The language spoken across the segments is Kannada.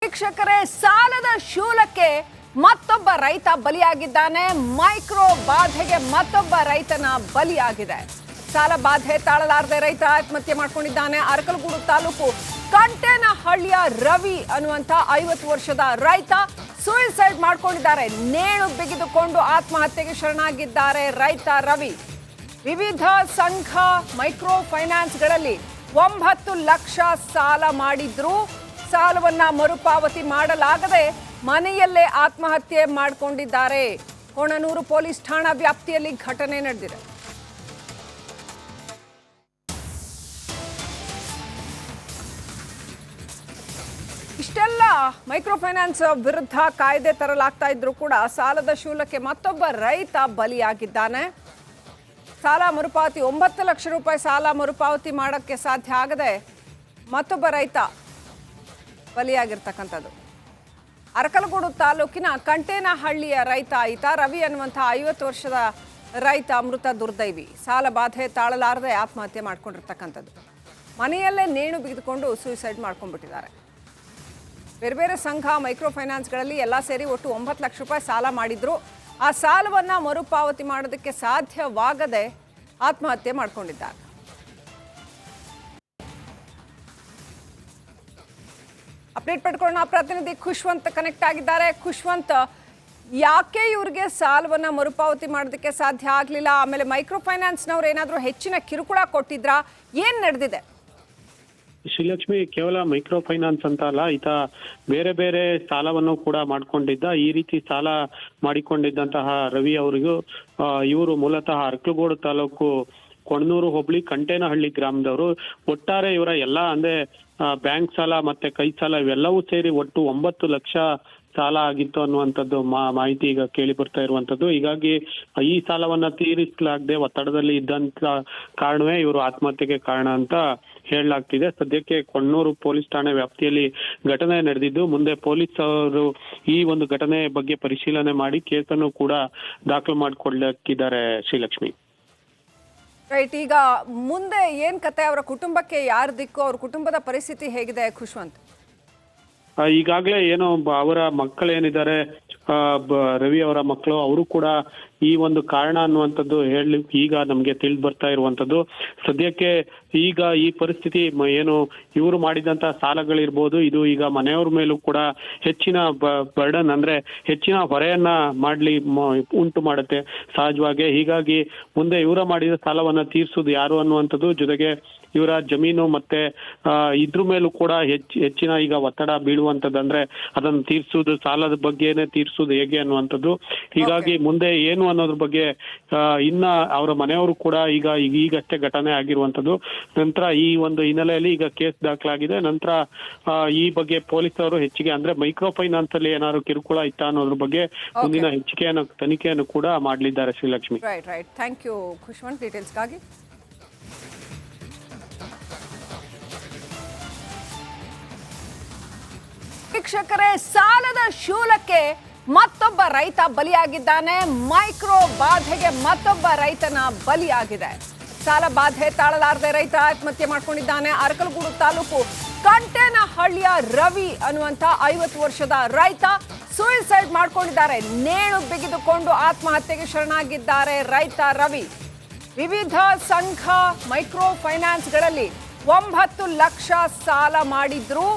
ವೀಕ್ಷಕರೇ, ಸಾಲದ ಶೂಲಕ್ಕೆ ಮತ್ತೊಬ್ಬ ರೈತ ಬಲಿಯಾಗಿದ್ದಾನೆ. ಮೈಕ್ರೋ ಬಾಧೆಗೆ ಮತ್ತೊಬ್ಬ ರೈತನ ಬಲಿಯಾಗಿದೆ. ಸಾಲ ಬಾಧೆ ತಾಳಲಾರದೆ ರೈತ ಆತ್ಮಹತ್ಯೆ ಮಾಡ್ಕೊಂಡಿದ್ದಾನೆ. ಅರಕಲಗೂಡು ತಾಲೂಕು ಕಂಟೇನಹಳ್ಳಿಯ ರವಿ ಅನ್ನುವಂತ 50 ವರ್ಷದ ರೈತ ಸೂಯಿಸೈಡ್ ಮಾಡ್ಕೊಂಡಿದ್ದಾರೆ. ನೇಣು ಬಿಗಿದುಕೊಂಡು ಆತ್ಮಹತ್ಯೆಗೆ ಶರಣಾಗಿದ್ದಾರೆ ರೈತ ರವಿ. ವಿವಿಧ ಸಂಘ ಮೈಕ್ರೋ ಫೈನಾನ್ಸ್ಗಳಲ್ಲಿ 9 ಲಕ್ಷ ಸಾಲ ಮಾಡಿದ್ರು. ಸಾಲವನ್ನ ಮರುಪಾವತಿ ಮಾಡಲಾಗದೆ ಮನೆಯಲ್ಲೇ ಆತ್ಮಹತ್ಯೆ ಮಾಡಿಕೊಂಡಿದ್ದಾರೆ. ಕೋಣನೂರು ಪೊಲೀಸ್ ಠಾಣಾ ವ್ಯಾಪ್ತಿಯಲ್ಲಿ ಘಟನೆ ನಡೆದಿದೆ. ಇಷ್ಟೆಲ್ಲ ಮೈಕ್ರೋ ಫೈನಾನ್ಸ್ ವಿರುದ್ಧ ಕಾಯ್ದೆ ತರಲಾಗ್ತಾ ಇದ್ರು ಕೂಡ ಸಾಲದ ಶೂಲಕ್ಕೆ ಮತ್ತೊಬ್ಬ ರೈತ ಬಲಿಯಾಗಿದ್ದಾನೆ. ಸಾಲ ಮರುಪಾವತಿ 9 ಲಕ್ಷ ರೂಪಾಯಿ ಸಾಲ ಮರುಪಾವತಿ ಮಾಡೋಕ್ಕೆ ಸಾಧ್ಯ ಆಗದೆ ಮತ್ತೊಬ್ಬ ರೈತ ಬಲಿಯಾಗಿರ್ತಕ್ಕಂಥದ್ದು. ಅರಕಲಗೂಡು ತಾಲೂಕಿನ ಕಂಟೇನಹಳ್ಳಿಯ ರೈತ ಈತ ರವಿ ಅನ್ನುವಂಥ 50 ವರ್ಷದ ರೈತ ಮೃತ ದುರ್ದೈವಿ. ಸಾಲ ಬಾಧೆ ತಾಳಲಾರದೆ ಆತ್ಮಹತ್ಯೆ ಮಾಡ್ಕೊಂಡಿರ್ತಕ್ಕಂಥದ್ದು. ಮನೆಯಲ್ಲೇ ನೇಣು ಬಿಗಿದುಕೊಂಡು ಸೂಯಿಸೈಡ್ ಮಾಡ್ಕೊಂಡ್ಬಿಟ್ಟಿದ್ದಾರೆ. ಬೇರೆ ಬೇರೆ ಸಂಘ ಮೈಕ್ರೋ ಫೈನಾನ್ಸ್ಗಳಲ್ಲಿ ಎಲ್ಲ ಸೇರಿ ಒಟ್ಟು 9 ಲಕ್ಷ ರೂಪಾಯಿ ಸಾಲ ಮಾಡಿದ್ರು. ಆ ಸಾಲವನ್ನು ಮರುಪಾವತಿ ಮಾಡೋದಕ್ಕೆ ಸಾಧ್ಯವಾಗದೆ ಆತ್ಮಹತ್ಯೆ ಮಾಡ್ಕೊಂಡಿದ್ದಾರೆ. ಅಪ್ಡೇಟ್ ಪಡ್ಕೊಳ್ಳೋಣ. ಪ್ರತಿನಿಧಿ ಖುಷ್ವಂತ್ ಕನೆಕ್ಟ್ ಆಗಿದ್ದಾರೆ. ಖುಷ್ವಂತ್, ಯಾಕೆ ಇವ್ರಿಗೆ ಸಾಲವನ್ನ ಮರುಪಾವತಿ ಮಾಡೋದಕ್ಕೆ ಸಾಧ್ಯ ಆಗಲಿಲ್ಲ? ಆಮೇಲೆ ಮೈಕ್ರೋ ಫೈನಾನ್ಸ್ನವ್ರು ಏನಾದರೂ ಹೆಚ್ಚಿನ ಕಿರುಕುಳ ಕೊಟ್ಟಿದ್ರಾ? ಏನ್ ನಡೆದಿದೆ? ಶ್ರೀಲಕ್ಷ್ಮಿ, ಕೇವಲ ಮೈಕ್ರೋ ಫೈನಾನ್ಸ್ ಅಂತ ಅಲ್ಲ, ಈತ ಬೇರೆ ಬೇರೆ ಸಾಲವನ್ನು ಕೂಡ ಮಾಡ್ಕೊಂಡಿದ್ದ. ಈ ರೀತಿ ಸಾಲ ಮಾಡಿಕೊಂಡಿದ್ದಂತಹ ರವಿ ಅವರಿಗೂ ಇವರು ಮೂಲತಃ ಅರಕಲಗೂಡು ತಾಲೂಕು ಕೊಣನೂರು ಹೋಬಳಿ ಕಂಟೇನಹಳ್ಳಿ ಗ್ರಾಮದವರು. ಒಟ್ಟಾರೆ ಇವರ ಎಲ್ಲ ಅಂದ್ರೆ ಬ್ಯಾಂಕ್ ಸಾಲ ಮತ್ತೆ ಕೈ ಸಾಲ ಇವೆಲ್ಲವೂ ಸೇರಿ ಒಟ್ಟು 9 ಲಕ್ಷ ಸಾಲ ಆಗಿತ್ತು ಅನ್ನುವಂಥದ್ದು ಮಾಹಿತಿ ಈಗ ಕೇಳಿ ಬರ್ತಾ ಇರುವಂತದ್ದು. ಹೀಗಾಗಿ ಈ ಸಾಲವನ್ನ ತೀರಿಸಲಾಗದೆ ಒತ್ತಡದಲ್ಲಿ ಇದ್ದಂತ ಕಾರಣವೇ ಇವರು ಆತ್ಮಹತ್ಯೆಗೆ ಕಾರಣ ಅಂತ ಹೇಳಲಾಗ್ತಿದೆ. ಸದ್ಯಕ್ಕೆ ಕೊಣ್ಣೂರು ಪೊಲೀಸ್ ಠಾಣೆ ವ್ಯಾಪ್ತಿಯಲ್ಲಿ ಘಟನೆ ನಡೆದಿದ್ದು, ಮುಂದೆ ಪೊಲೀಸ್ ಅವರು ಈ ಒಂದು ಘಟನೆ ಬಗ್ಗೆ ಪರಿಶೀಲನೆ ಮಾಡಿ ಕೇಸನ್ನು ಕೂಡ ದಾಖಲು ಮಾಡಿಕೊಳ್ಳಕ್ಕಿದ್ದಾರೆ. ಶ್ರೀಲಕ್ಷ್ಮಿ, ರೈಟ್. ಈಗ ಮುಂದೆ ಏನ್ ಕತೆ? ಅವರ ಕುಟುಂಬಕ್ಕೆ ಯಾರ ದಿಕ್ಕು? ಅವ್ರ ಕುಟುಂಬದ ಪರಿಸ್ಥಿತಿ ಹೇಗಿದೆ ಖುಷ್ವಂತ್? ಈಗಾಗಲೇ ಏನೋ ಅವರ ಮಕ್ಕಳೇನಿದ್ದಾರೆ, ರವಿ ಅವರ ಮಕ್ಕಳು, ಅವರು ಕೂಡ ಈ ಒಂದು ಕಾರಣ ಅನ್ನುವಂಥದ್ದು ಹೇಳಲಿಕ್ಕೆ ಈಗ ನಮ್ಗೆ ತಿಳಿದು ಬರ್ತಾ ಇರುವಂತದ್ದು. ಸದ್ಯಕ್ಕೆ ಈಗ ಈ ಪರಿಸ್ಥಿತಿ ಏನು ಇವರು ಮಾಡಿದಂತ ಸಾಲಗಳಿರ್ಬೋದು, ಇದು ಈಗ ಮನೆಯವ್ರ ಮೇಲೂ ಕೂಡ ಹೆಚ್ಚಿನ ಬರ್ಡನ್ ಅಂದ್ರೆ ಹೆಚ್ಚಿನ ಹೊರೆಯನ್ನ ಉಂಟು ಮಾಡುತ್ತೆ ಸಹಜವಾಗಿ. ಹೀಗಾಗಿ ಮುಂದೆ ಇವರ ಮಾಡಿದ ಸಾಲವನ್ನ ತೀರ್ಸೋದು ಯಾರು ಅನ್ನುವಂಥದ್ದು, ಜೊತೆಗೆ ಇವರ ಜಮೀನು ಮತ್ತೆ ಇದ್ರ ಮೇಲೂ ಕೂಡ ಹೆಚ್ಚಿನ ಈಗ ಒತ್ತಡ ಬೀಳುವಂತದ್ದು, ಅಂದ್ರೆ ಅದನ್ನು ತೀರ್ಸುವುದು, ಸಾಲದ ಬಗ್ಗೆನೆ ತೀರ್ಸುವುದು ಹೇಗೆ ಅನ್ನುವಂಥದ್ದು. ಹೀಗಾಗಿ ಮುಂದೆ ಏನು ಅನ್ನೋದ್ರ ಬಗ್ಗೆ ಇನ್ನ ಅವರ ಮನೆಯವರು ಕೂಡ ಈಗಷ್ಟೇ ಘಟನೆ ಆಗಿರುವಂತದ್ದು. ನಂತರ ಈ ಒಂದು ಹಿನ್ನೆಲೆಯಲ್ಲಿ ಈಗ ಕೇಸ್ ದಾಖಲಾಗಿದೆ. ನಂತರ ಈ ಬಗ್ಗೆ ಪೊಲೀಸರು ಹೆಚ್ಚಿಗೆ ಅಂದ್ರೆ ಮೈಕ್ರೋ ಫೈನಾನ್ಸ್ ಅಲ್ಲಿ ಏನಾದ್ರು ಕಿರುಕುಳ ಇತ್ತ ಅನ್ನೋದ್ರ ಬಗ್ಗೆ ಮುಂದಿನ ತನಿಖೆಯನ್ನು ಕೂಡ ಮಾಡಲಿದ್ದಾರೆ. Srilakshmi, right. Thank you Khushwant ಡೀಟೇಲ್ಸ್ಗಾಗಿ. ವೀಕ್ಷಕರೇ, ಸಾಲದ ಶೂಲಕ್ಕೆ ಮತ್ತೊಬ್ಬ ರೈತ ಬಲಿಯಾಗಿದ್ದಾನೆ. ಮೈಕ್ರೋ ಬಾಧೆಗೆ ಮತ್ತೊಬ್ಬ ರೈತನ ಬಲಿಯಾಗಿದೆ. ಸಾಲ ಬಾಧೆ ತಾಳಲಾರದೆ ರೈತ ಆತ್ಮಹತ್ಯೆ ಮಾಡ್ಕೊಂಡಿದ್ದಾನೆ. ಅರಕಲಗೂಡು ತಾಲೂಕು ಕಂಟೇನಹಳ್ಳಿಯ ರವಿ ಅನ್ನುವಂತ 50 ವರ್ಷದ ರೈತ ಸೂಯಿಸೈಡ್ ಮಾಡ್ಕೊಂಡಿದ್ದಾರೆ. ನೇಣು ಬಿಗಿದುಕೊಂಡು ಆತ್ಮಹತ್ಯೆಗೆ ಶರಣಾಗಿದ್ದಾರೆ ರೈತ ರವಿ. ವಿವಿಧ ಸಂಘ ಮೈಕ್ರೋ ಫೈನಾನ್ಸ್ಗಳಲ್ಲಿ 9 ಲಕ್ಷ ಸಾಲ ಮಾಡಿದ್ರು.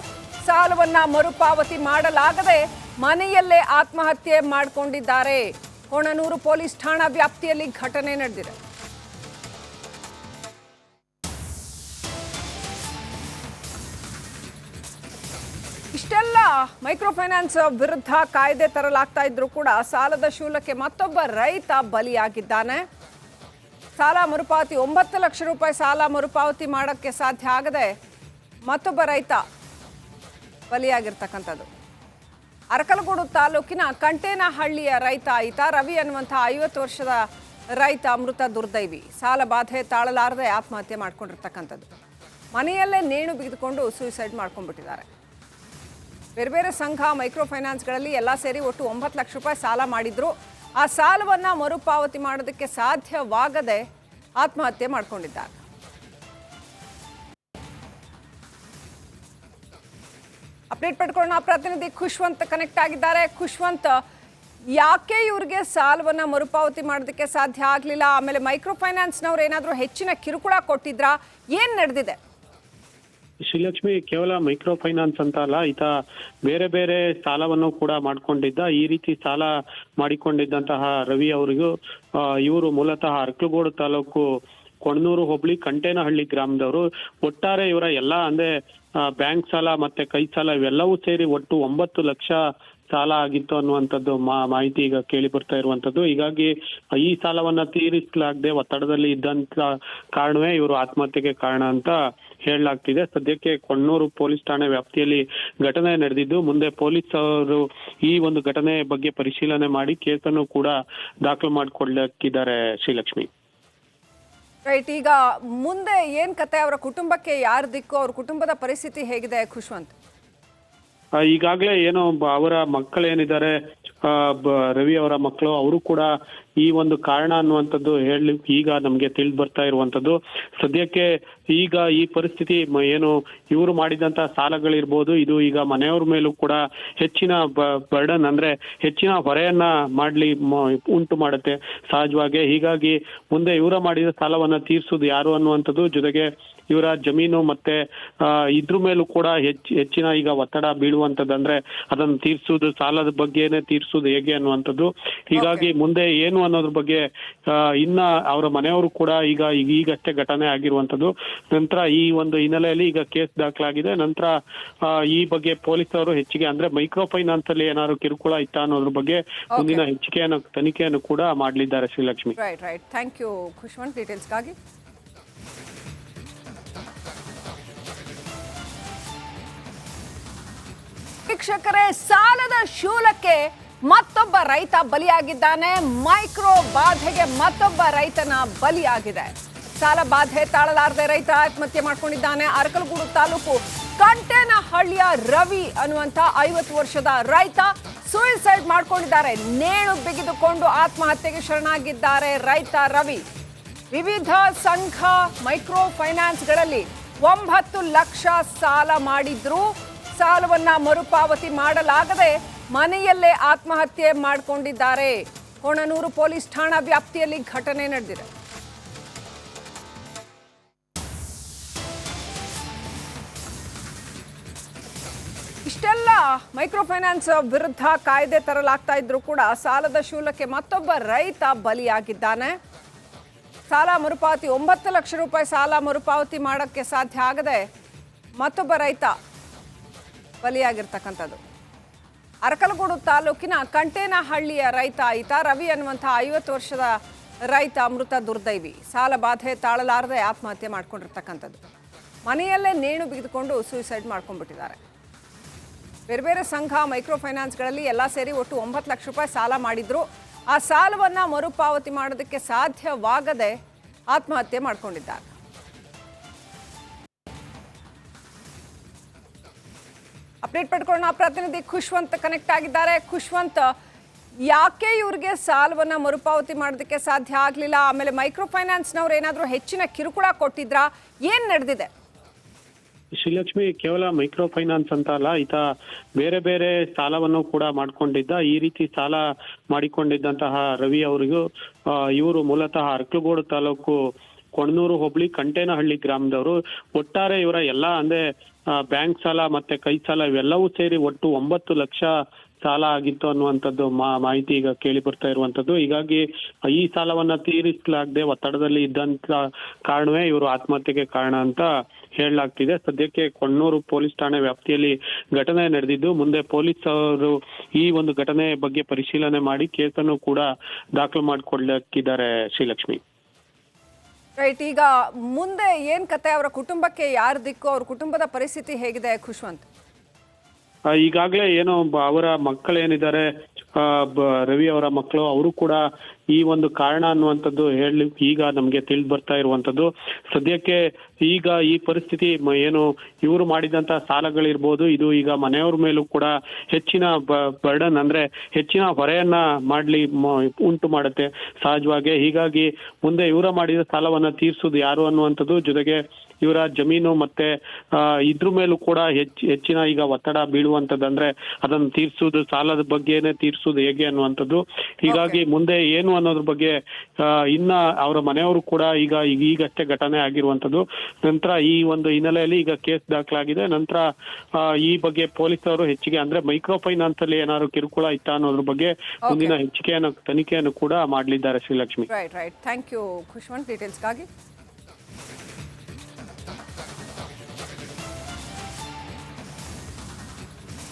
ಸಾಲವನ್ನ ಮರುಪಾವತಿ ಮಾಡಲಾಗದೆ ಮನೆಯಲ್ಲೇ ಆತ್ಮಹತ್ಯೆ ಮಾಡಿಕೊಂಡಿದ್ದಾರೆ. ಕೋಣನೂರು ಪೊಲೀಸ್ ಠಾಣಾ ವ್ಯಾಪ್ತಿಯಲ್ಲಿ ಘಟನೆ ನಡೆದಿದೆ. ಇಷ್ಟೆಲ್ಲ ಮೈಕ್ರೋ ಫೈನಾನ್ಸ್ ವಿರುದ್ಧ ಕಾಯ್ದೆ ತರಲಾಗ್ತಾ ಇದ್ರು ಕೂಡ ಸಾಲದ ಶೂಲಕ್ಕೆ ಮತ್ತೊಬ್ಬ ರೈತ ಬಲಿಯಾಗಿದ್ದಾನೆ. ಸಾಲ ಮರುಪಾವತಿ 9 ಲಕ್ಷ ರೂಪಾಯಿ ಸಾಲ ಮರುಪಾವತಿ ಮಾಡೋಕ್ಕೆ ಸಾಧ್ಯ ಆಗದೆ ಮತ್ತೊಬ್ಬ ರೈತ ಬಲಿಯಾಗಿರ್ತಕ್ಕಂಥದ್ದು. ಅರಕಲಗೂಡು ತಾಲೂಕಿನ ಕಂಟೇನಹಳ್ಳಿಯ ರೈತ ಈತ ರವಿ ಅನ್ನುವಂಥ 50 ವರ್ಷದ ರೈತ ಮೃತ ದುರ್ದೈವಿ. ಸಾಲ ಬಾಧೆ ತಾಳಲಾರದೆ ಆತ್ಮಹತ್ಯೆ ಮಾಡ್ಕೊಂಡಿರ್ತಕ್ಕಂಥದ್ದು. ಮನೆಯಲ್ಲೇ ನೇಣು ಬಿಗಿದುಕೊಂಡು ಸೂಯಿಸೈಡ್ ಮಾಡ್ಕೊಂಡ್ಬಿಟ್ಟಿದ್ದಾರೆ. ಬೇರೆ ಬೇರೆ ಸಂಘ ಮೈಕ್ರೋ ಫೈನಾನ್ಸ್ಗಳಲ್ಲಿ ಎಲ್ಲ ಸೇರಿ ಒಟ್ಟು 9 ಲಕ್ಷ ರೂಪಾಯಿ ಸಾಲ ಮಾಡಿದ್ರು. ಆ ಸಾಲವನ್ನ ಮರುಪಾವತಿ ಮಾಡೋದಕ್ಕೆ ಸಾಧ್ಯವಾಗದೆ ಆತ್ಮಹತ್ಯೆ ಮಾಡ್ಕೊಂಡಿದ್ದಾರೆ. ಅಪ್ಡೇಟ್ ಪಡ್ಕೊಳ್ಳೋಣ. ಪ್ರತಿನಿಧಿ ಖುಷ್ವಂತ್ ಕನೆಕ್ಟ್ ಆಗಿದ್ದಾರೆ. ಖುಷ್ವಂತ್, ಯಾಕೆ ಇವ್ರಿಗೆ ಸಾಲವನ್ನ ಮರುಪಾವತಿ ಮಾಡೋದಕ್ಕೆ ಸಾಧ್ಯ ಆಗಲಿಲ್ಲ? ಆಮೇಲೆ ಮೈಕ್ರೋ ಫೈನಾನ್ಸ್ನವ್ರು ಏನಾದರೂ ಹೆಚ್ಚಿನ ಕಿರುಕುಳ ಕೊಟ್ಟಿದ್ರಾ? ಏನ್ ನಡೆದಿದೆ? ಶ್ರೀಲಕ್ಷ್ಮಿ, ಕೇವಲ ಮೈಕ್ರೋ ಫೈನಾನ್ಸ್ ಅಂತ ಅಲ್ಲ, ಈತ ಬೇರೆ ಬೇರೆ ಸಾಲವನ್ನು ಕೂಡ ಮಾಡ್ಕೊಂಡಿದ್ದ. ಈ ರೀತಿ ಸಾಲ ಮಾಡಿಕೊಂಡಿದ್ದಂತಹ ರವಿ ಅವರಿಗೂ ಇವರು ಮೂಲತಃ ಅರ್ಕಲಗೂಡು ತಾಲೂಕು ಕೊಣನೂರು ಹೋಬಳಿ ಕಂಟೇನಹಳ್ಳಿ ಗ್ರಾಮದವರು. ಒಟ್ಟಾರೆ ಇವರ ಎಲ್ಲ ಅಂದ್ರೆ ಬ್ಯಾಂಕ್ ಸಾಲ ಮತ್ತೆ ಕೈ ಸಾಲ ಇವೆಲ್ಲವೂ ಸೇರಿ ಒಟ್ಟು 9 ಲಕ್ಷ ಸಾಲ ಆಗಿತ್ತು ಅನ್ನುವಂಥದ್ದು ಮಾಹಿತಿ ಈಗ ಕೇಳಿ ಬರ್ತಾ ಇರುವಂತದ್ದು. ಹೀಗಾಗಿ ಈ ಸಾಲವನ್ನ ತೀರಿಸಲಾಗದೆ ಒತ್ತಡದಲ್ಲಿ ಇದ್ದಂತ ಕಾರಣವೇ ಇವರು ಆತ್ಮಹತ್ಯೆಗೆ ಕಾರಣ ಅಂತ ಹೇಳಲಾಗ್ತಿದೆ. ಸದ್ಯಕ್ಕೆ ಕೊಣ್ಣೂರು ಪೊಲೀಸ್ ಠಾಣೆ ವ್ಯಾಪ್ತಿಯಲ್ಲಿ ಘಟನೆ ನಡೆದಿದ್ದು, ಮುಂದೆ ಪೊಲೀಸ್ ಅವರು ಈ ಒಂದು ಘಟನೆ ಬಗ್ಗೆ ಪರಿಶೀಲನೆ ಮಾಡಿ ಕೇಸನ್ನು ಕೂಡ ದಾಖಲು ಮಾಡಿಕೊಳ್ಳಕ್ಕಿದ್ದಾರೆ. ಶ್ರೀಲಕ್ಷ್ಮಿ, ರೈಟ್, ಈಗ ಮುಂದೆ ಏನ್ ಕತೆ? ಅವರ ಕುಟುಂಬಕ್ಕೆ ಯಾರ ದಿಕ್ಕು? ಅವ್ರ ಕುಟುಂಬದ ಪರಿಸ್ಥಿತಿ ಹೇಗಿದೆ ಖುಷ್ವಂತ್? ಈಗಾಗಲೇ ಏನೋ ಅವರ ಮಕ್ಕಳೇನಿದ್ದಾರೆ, ರವಿ ಅವರ ಮಕ್ಕಳು, ಅವರು ಕೂಡ ಈ ಒಂದು ಕಾರಣ ಅನ್ನುವಂಥದ್ದು ಹೇಳಿ ಈಗ ನಮ್ಗೆ ತಿಳಿದು ಬರ್ತಾ ಇರುವಂತದ್ದು. ಸದ್ಯಕ್ಕೆ ಈಗ ಈ ಪರಿಸ್ಥಿತಿ ಏನು ಇವರು ಮಾಡಿದಂತ ಸಾಲಗಳಿರ್ಬೋದು, ಇದು ಈಗ ಮನೆಯವ್ರ ಮೇಲೂ ಕೂಡ ಹೆಚ್ಚಿನ ಬರ್ಡನ್ ಅಂದ್ರೆ ಹೆಚ್ಚಿನ ಹೊರೆಯನ್ನ ಉಂಟು ಮಾಡುತ್ತೆ ಸಹಜವಾಗಿ. ಹೀಗಾಗಿ ಮುಂದೆ ಇವರ ಮಾಡಿದ ಸಾಲವನ್ನ ತೀರ್ಸುದು ಯಾರು ಅನ್ನುವಂಥದ್ದು, ಜೊತೆಗೆ ಇವರ ಜಮೀನು ಮತ್ತೆ ಇದ್ರ ಮೇಲೂ ಕೂಡ ಹೆಚ್ಚಿನ ಈಗ ಒತ್ತಡ ಬೀಳುವಂತದ್ದು, ಅಂದ್ರೆ ಅದನ್ನು ತೀರ್ಸುದು, ಸಾಲದ ಬಗ್ಗೆನೆ ತೀರ್ಸುದು ಹೇಗೆ ಅನ್ನುವಂಥದ್ದು. ಹೀಗಾಗಿ ಮುಂದೆ ಏನು ಅನ್ನೋದ್ರ ಬಗ್ಗೆ ಇನ್ನ ಅವರ ಮನೆಯವರು ಕೂಡ ಈಗಷ್ಟೇ ಘಟನೆ ಆಗಿರುವಂತದ್ದು. ನಂತರ ಈ ಒಂದು ಹಿನ್ನೆಲೆಯಲ್ಲಿ ಈಗ ಕೇಸ್ ದಾಖಲಾಗಿದೆ. ನಂತರ ಈ ಬಗ್ಗೆ ಪೊಲೀಸರು ಹೆಚ್ಚಿಗೆ ಅಂದ್ರೆ ಮೈಕ್ರೋ ಫೈನಾನ್ಸ್ ಅಲ್ಲಿ ಏನಾದ್ರು ಕಿರುಕುಳ ಇತ್ತ ಅನ್ನೋದ್ರ ಬಗ್ಗೆ ಮುಂದಿನ ತನಿಖೆಯನ್ನು ಕೂಡ ಮಾಡಲಿದ್ದಾರೆ. Srilakshmi, right, thank you Khushwant ಡೀಟೇಲ್ಸ್ಗಾಗಿ. ವೀಕ್ಷಕರೇ, ಸಾಲದ ಶೂಲಕ್ಕೆ ಮತ್ತೊಬ್ಬ ರೈತ ಬಲಿಯಾಗಿದ್ದಾನೆ. ಮೈಕ್ರೋ ಬಾಧೆಗೆ ಮತ್ತೊಬ್ಬ ರೈತನ ಬಲಿಯಾಗಿದೆ. ಸಾಲ ಬಾಧೆ ತಾಳಲಾರದೆ ರೈತ ಆತ್ಮಹತ್ಯೆ ಮಾಡ್ಕೊಂಡಿದ್ದಾನೆ. ಅರಕಲಗೂಡು ತಾಲೂಕು ಕಂಟೇನಹಳ್ಳಿಯ ರವಿ ಅನ್ನುವಂತ 50 ವರ್ಷದ ರೈತ ಸೂಯಿಸೈಡ್ ಮಾಡ್ಕೊಂಡಿದ್ದಾರೆ. ನೇಣು ಬಿಗಿದುಕೊಂಡು ಆತ್ಮಹತ್ಯೆಗೆ ಶರಣಾಗಿದ್ದಾರೆ ರೈತ ರವಿ. ವಿವಿಧ ಸಂಘ ಮೈಕ್ರೋ ಫೈನಾನ್ಸ್ಗಳಲ್ಲಿ 9 ಲಕ್ಷ ಸಾಲ ಮಾಡಿದ್ರು. ಸಾಲವನ್ನ ಮರುಪಾವತಿ ಮಾಡಲಾಗದೆ ಮನೆಯಲ್ಲೇ ಆತ್ಮಹತ್ಯೆ ಮಾಡಿಕೊಂಡಿದ್ದಾರೆ. ಕೊಣನೂರು ಪೊಲೀಸ್ ಠಾಣಾ ವ್ಯಾಪ್ತಿಯಲ್ಲಿ ಘಟನೆ ನಡೆದಿದೆ. ಇಷ್ಟೆಲ್ಲ ಮೈಕ್ರೋ ಫೈನಾನ್ಸ್ ವಿರುದ್ಧ ಕಾಯ್ದೆ ತರಲಾಗ್ತಾ ಇದ್ರು ಕೂಡ ಸಾಲದ ಶೂಲಕ್ಕೆ ಮತ್ತೊಬ್ಬ ರೈತ ಬಲಿಯಾಗಿದ್ದಾನೆ. ಸಾಲ ಮರುಪಾವತಿ 9 ಲಕ್ಷ ರೂಪಾಯಿ ಸಾಲ ಮರುಪಾವತಿ ಮಾಡೋಕ್ಕೆ ಸಾಧ್ಯ ಆಗದೆ ಮತ್ತೊಬ್ಬ ರೈತ ಬಲಿಯಾಗಿರ್ತಕ್ಕಂಥದ್ದು. ಅರಕಲಗೂಡು ತಾಲೂಕಿನ ಕಂಟೇನಹಳ್ಳಿಯ ರೈತ ಈತ ರವಿ ಅನ್ನುವಂಥ 50 ವರ್ಷದ ರೈತ ಮೃತ ದುರ್ದೈವಿ. ಸಾಲ ಬಾಧೆ ತಾಳಲಾರದೆ ಆತ್ಮಹತ್ಯೆ ಮಾಡ್ಕೊಂಡಿರ್ತಕ್ಕಂಥದ್ದು. ಮನೆಯಲ್ಲೇ ನೇಣು ಬಿಗಿದುಕೊಂಡು ಸೂಯಿಸೈಡ್ ಮಾಡ್ಕೊಂಡ್ಬಿಟ್ಟಿದ್ದಾರೆ. ಬೇರೆ ಬೇರೆ ಸಂಘ ಮೈಕ್ರೋ ಫೈನಾನ್ಸ್ಗಳಲ್ಲಿ ಎಲ್ಲ ಸೇರಿ ಒಟ್ಟು 9 ಲಕ್ಷ ರೂಪಾಯಿ ಸಾಲ ಮಾಡಿದ್ರು. ಆ ಸಾಲವನ್ನ ಮರುಪಾವತಿ ಮಾಡೋದಕ್ಕೆ ಸಾಧ್ಯವಾಗದೆ ಆತ್ಮಹತ್ಯೆ ಮಾಡ್ಕೊಂಡಿದ್ದಾರೆ. ಅಪ್ಡೇಟ್ ಪಡ್ಕೊಳ್ಳೋಣ. ಪ್ರತಿನಿಧಿ ಖುಷ್ವಂತ್ ಕನೆಕ್ಟ್ ಆಗಿದ್ದಾರೆ. ಖುಷ್ವಂತ್, ಯಾಕೆ ಇವ್ರಿಗೆ ಸಾಲವನ್ನ ಮರುಪಾವತಿ ಮಾಡೋದಕ್ಕೆ ಸಾಧ್ಯ ಆಗಲಿಲ್ಲ? ಆಮೇಲೆ ಮೈಕ್ರೋ ಫೈನಾನ್ಸ್ನವ್ರು ಏನಾದರೂ ಹೆಚ್ಚಿನ ಕಿರುಕುಳ ಕೊಟ್ಟಿದ್ರಾ? ಏನ್ ನಡೆದಿದೆ? ಶ್ರೀಲಕ್ಷ್ಮಿ, ಕೇವಲ ಮೈಕ್ರೋ ಫೈನಾನ್ಸ್ ಅಂತ ಅಲ್ಲ, ಈತ ಬೇರೆ ಬೇರೆ ಸಾಲವನ್ನು ಕೂಡ ಮಾಡ್ಕೊಂಡಿದ್ದ. ಈ ರೀತಿ ಸಾಲ ಮಾಡಿಕೊಂಡಿದ್ದಂತಹ ರವಿ ಅವರಿಗೂ ಇವರು ಮೂಲತಃ ಅರ್ಕಲಗೂಡು ತಾಲೂಕು ಕೊಣನೂರು ಹೋಬಳಿ ಕಂಟೇನಹಳ್ಳಿ ಗ್ರಾಮದವರು. ಒಟ್ಟಾರೆ ಇವರ ಎಲ್ಲ ಅಂದ್ರೆ ಬ್ಯಾಂಕ್ ಸಾಲ ಮತ್ತೆ ಕೈ ಸಾಲ ಇವೆಲ್ಲವೂ ಸೇರಿ ಒಟ್ಟು 9 ಲಕ್ಷ ಸಾಲ ಆಗಿತ್ತು ಅನ್ನುವಂಥದ್ದು ಮಾಹಿತಿ ಈಗ ಕೇಳಿ ಬರ್ತಾ ಇರುವಂತದ್ದು. ಹೀಗಾಗಿ ಈ ಸಾಲವನ್ನ ತೀರಿಸಲಾಗದೆ ಒತ್ತಡದಲ್ಲಿ ಇದ್ದಂತ ಕಾರಣವೇ ಇವರು ಆತ್ಮಹತ್ಯೆಗೆ ಕಾರಣ ಅಂತ ಹೇಳಲಾಗ್ತಿದೆ. ಸದ್ಯಕ್ಕೆ ಕೊಣ್ಣೂರು ಪೊಲೀಸ್ ಠಾಣೆ ವ್ಯಾಪ್ತಿಯಲ್ಲಿ ಘಟನೆ ನಡೆದಿದ್ದು, ಮುಂದೆ ಪೊಲೀಸ್ ಅವರು ಈ ಒಂದು ಘಟನೆ ಬಗ್ಗೆ ಪರಿಶೀಲನೆ ಮಾಡಿ ಕೇಸನ್ನು ಕೂಡ ದಾಖಲು ಮಾಡಿಕೊಳ್ಳಕ್ಕಿದ್ದಾರೆ. ಶ್ರೀಲಕ್ಷ್ಮಿ, ರೈಟ್, ಈಗ ಮುಂದೆ ಏನ್ ಕತೆ? ಅವರ ಕುಟುಂಬಕ್ಕೆ ಯಾರ ದಿಕ್ಕು? ಅವ್ರ ಕುಟುಂಬದ ಪರಿಸ್ಥಿತಿ ಹೇಗಿದೆ ಖುಷ್ವಂತ್? ಈಗಾಗಲೇ ಏನೋ ಅವರ ಮಕ್ಕಳೇನಿದ್ದಾರೆ, ರವಿ ಅವರ ಮಕ್ಕಳು, ಅವರು ಕೂಡ ಈ ಒಂದು ಕಾರಣ ಅನ್ನುವಂಥದ್ದು ಹೇಳಿ ಈಗ ನಮ್ಗೆ ತಿಳಿದು ಬರ್ತಾ ಇರುವಂತದ್ದು. ಸದ್ಯಕ್ಕೆ ಈಗ ಈ ಪರಿಸ್ಥಿತಿ ಏನು ಇವರು ಮಾಡಿದಂತ ಸಾಲಗಳಿರ್ಬೋದು, ಇದು ಈಗ ಮನೆಯವ್ರ ಮೇಲೂ ಕೂಡ ಹೆಚ್ಚಿನ ಬರ್ಡನ್ ಅಂದ್ರೆ ಹೆಚ್ಚಿನ ಹೊರೆಯನ್ನ ಉಂಟು ಮಾಡುತ್ತೆ ಸಹಜವಾಗಿ. ಹೀಗಾಗಿ ಮುಂದೆ ಇವರ ಮಾಡಿದ ಸಾಲವನ್ನ ತೀರ್ಸುದು ಯಾರು ಅನ್ನುವಂಥದ್ದು, ಜೊತೆಗೆ ಇವರ ಜಮೀನು ಮತ್ತೆ ಇದ್ರ ಮೇಲೂ ಕೂಡ ಹೆಚ್ಚಿನ ಈಗ ಒತ್ತಡ ಬೀಳುವಂತದಂದ್ರೆ ಅದನ್ನು ತೀರ್ಸುವುದು, ಸಾಲದ ಬಗ್ಗೆನೆ ತೀರ್ಸುವುದು ಹೇಗೆ ಅನ್ನುವಂಥದ್ದು. ಹೀಗಾಗಿ ಮುಂದೆ ಏನು ಅನ್ನೋದ್ರ ಬಗ್ಗೆ ಇನ್ನ ಅವರ ಮನೆಯವರು ಕೂಡ ಈಗಷ್ಟೇ ಘಟನೆ ಆಗಿರುವಂತದ್ದು. ನಂತರ ಈ ಒಂದು ಹಿನ್ನೆಲೆಯಲ್ಲಿ ಈಗ ಕೇಸ್ ದಾಖಲಾಗಿದೆ. ನಂತರ ಈ ಬಗ್ಗೆ ಪೊಲೀಸರು ಹೆಚ್ಚಿಗೆ ಅಂದ್ರೆ ಮೈಕ್ರೋ ಫೈನಾನ್ಸ್ ಅಲ್ಲಿ ಏನಾದ್ರು ಕಿರುಕುಳ ಇತ್ತಾ ಅನ್ನೋದ್ರ ಬಗ್ಗೆ ಮುಂದಿನ ತನಿಖೆಯನ್ನು ಕೂಡ ಮಾಡಲಿದ್ದಾರೆ Srilakshmi. Right. Thank you Khushwant ಡೀಟೇಲ್ಸ್ಗಾಗಿ.